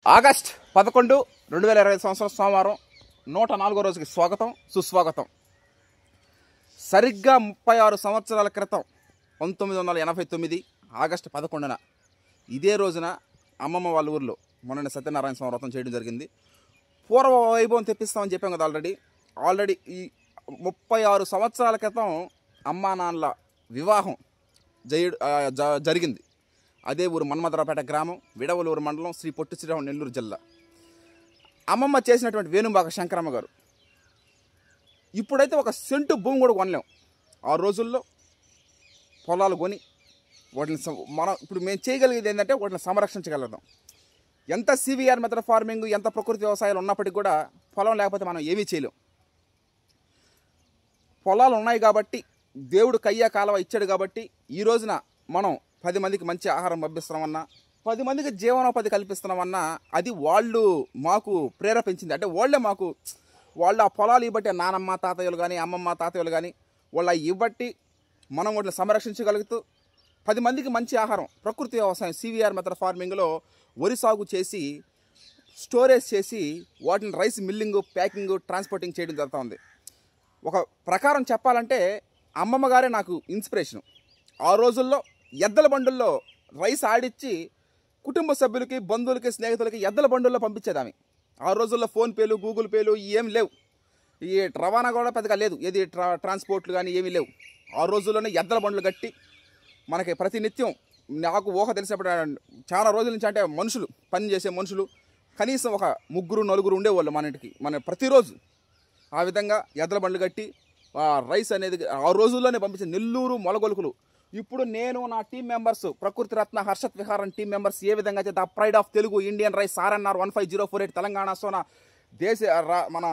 August 11, 2020 సంవత్సరం సోమవారం 104వ రోజుకి స్వాగతం సుస్వాగతం. సరిగ్గా 36 సంవత్సరాల క్రితం 1989 ఆగస్టు 11న ఇదే రోజున అమ్మమ్మ వాళ్ళ ఊర్లో మొన్న సత్యనారాయణ స్వామి వ్రతం చేయడం జరిగింది. పూర్వ వైభవం తెప్పిస్తామని చెప్పాం కదా. ఆల్రెడీ ఈ 36 సంవత్సరాల క్రితం అమ్మా నాన్నల వివాహం జరిగింది. అదే ఊరు మన్మధరావుపేట గ్రామం, విడవలూరు మండలం, శ్రీ పొట్టి శ్రీరాములు, నెల్లూరు జిల్లా. అమ్మమ్మ చేసినటువంటి వేణుబాక శంకరమ్మ గారు. ఇప్పుడైతే ఒక సెంటు భూమి కూడా కొనలేం. ఆ రోజుల్లో పొలాలు కొని వాటిని ఇప్పుడు మేము చేయగలిగేది ఏంటంటే వాటిని సంరక్షించగలుగుతాం. ఎంత సివిఆర్ మెథడ్ ఫార్మింగ్, ఎంత ప్రకృతి వ్యవసాయాలు ఉన్నప్పటికీ కూడా పొలం లేకపోతే మనం ఏమీ చేయలేం. పొలాలు ఉన్నాయి కాబట్టి, దేవుడు కయ్యా కాలువ ఇచ్చాడు కాబట్టి ఈ రోజున మనం 10 మందికి మంచి ఆహారం పంపిస్తున్నామన్నా, 10 మందికి జీవనోపాధి కల్పిస్తున్నామన్నా అది వాళ్ళు మాకు ప్రేరేపించింది. అంటే వాళ్ళు ఆ పొలాలు ఇవ్వబట్టి, నానమ్మ తాతయ్యలు కానీ, అమ్మమ్మ తాతయ్యలు కానీ వాళ్ళ ఇవ్వబట్టి మనం వాటిని సంరక్షించగలుగుతూ 10 మందికి మంచి ఆహారం, ప్రకృతి వ్యవసాయం సివిఆర్ మెథడ్ ఫార్మింగ్లో వరి సాగు చేసి స్టోరేజ్ చేసి వాటిని రైస్ మిల్లింగ్, ప్యాకింగ్, ట్రాన్స్పోర్టింగ్ చేయడం జరుగుతుంది. ఒక ప్రకారం చెప్పాలంటే అమ్మమ్మ గారే నాకు ఇన్స్పిరేషను. ఆ రోజుల్లో ఎద్దల బండుల్లో రైస్ ఆడిచ్చి కుటుంబ సభ్యులకి, బంధువులకి, స్నేహితులకి ఎద్దల బండుల్లో పంపించేదామె. ఆ రోజుల్లో ఫోన్పేలు, గూగుల్ పేలు ఏం లేవు. ఈ రవాణా కూడా పెద్దగా లేదు, ఏది ట్రాన్స్పోర్ట్లు కానీ ఏమీ లేవు. ఆ రోజుల్లోనే ఎద్దల బండ్లు కట్టి మనకి ప్రతినిత్యం, నాకు ఊహ తెలిసినప్పుడు చాలా రోజుల నుంచి, అంటే మనుషులు, పని చేసే మనుషులు కనీసం ఒక 3-4 ఉండేవాళ్ళు మన ఇంటికి, మన ప్రతిరోజు. ఆ విధంగా ఎద్దల బండ్లు కట్టి రైస్ అనేది ఆ రోజుల్లోనే పంపించే నెల్లూరు మొలగొలుకులు. ఇప్పుడు నేను, నా టీం మెంబర్స్, ప్రకృతి రత్న, హర్షత్ విహారం టీం మెంబర్స్ ఏ విధంగా అయితే the pride of Telugu Indian rice RNR 15048 Telangana Sona మన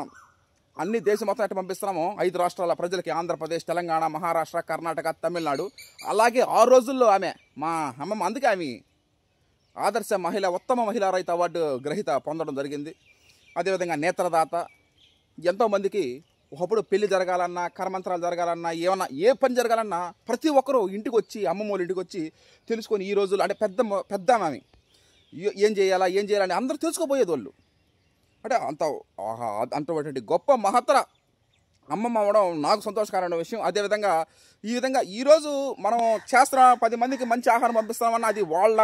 అన్ని దేశం మొత్తం ఎట్లా పంపిస్తున్నామో 5 రాష్ట్రాల ప్రజలకి, ఆంధ్రప్రదేశ్, తెలంగాణ, మహారాష్ట్ర, కర్ణాటక, తమిళనాడు, అలాగే ఆ రోజుల్లో ఆమె మా అమ్మమ్మ, అందుకే ఆమె ఆదర్శ మహిళ, ఉత్తమ మహిళా రైతు అవార్డు గ్రహీత పొందడం జరిగింది. అదేవిధంగా నేత్రదాత. ఎంతోమందికి ఒకప్పుడు పెళ్లి జరగాలన్నా, కర్మంతరాలు జరగాలన్నా, ఏమన్నా ఏ పని జరగాలన్నా ప్రతి ఒక్కరూ ఇంటికి వచ్చి, అమ్మమ్మ వాళ్ళ ఇంటికి వచ్చి తెలుసుకొని, ఈ రోజుల్లో అంటే పెద్ద ఆమె ఏం చేయాలని అందరూ తెలుసుకోబోయేది వాళ్ళు. అంటే అంతటి గొప్ప మహత్తర అమ్మమ్మ అవ్వడం నాకు సంతోషకరమైన విషయం. అదేవిధంగా ఈరోజు మనం చేస్తున్న 10 మందికి మంచి ఆహారం పంపిస్తామన్నా అది వాళ్ళ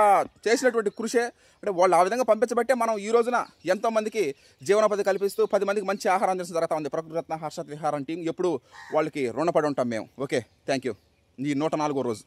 చేసినటువంటి కృషే. అంటే వాళ్ళు ఆ విధంగా పంపించబట్టే మనం ఈ రోజున ఎంతోమందికి జీవనోపాధి కల్పిస్తూ 10 మందికి మంచి ఆహారం అందించడం జరుగుతూ ఉంది. ప్రకృతి రత్న, హర్షత్ విహారం టీం ఎప్పుడు వాళ్ళకి రుణపడి ఉంటాం మేము. Okay, thank you. ఈ 104వ రోజు.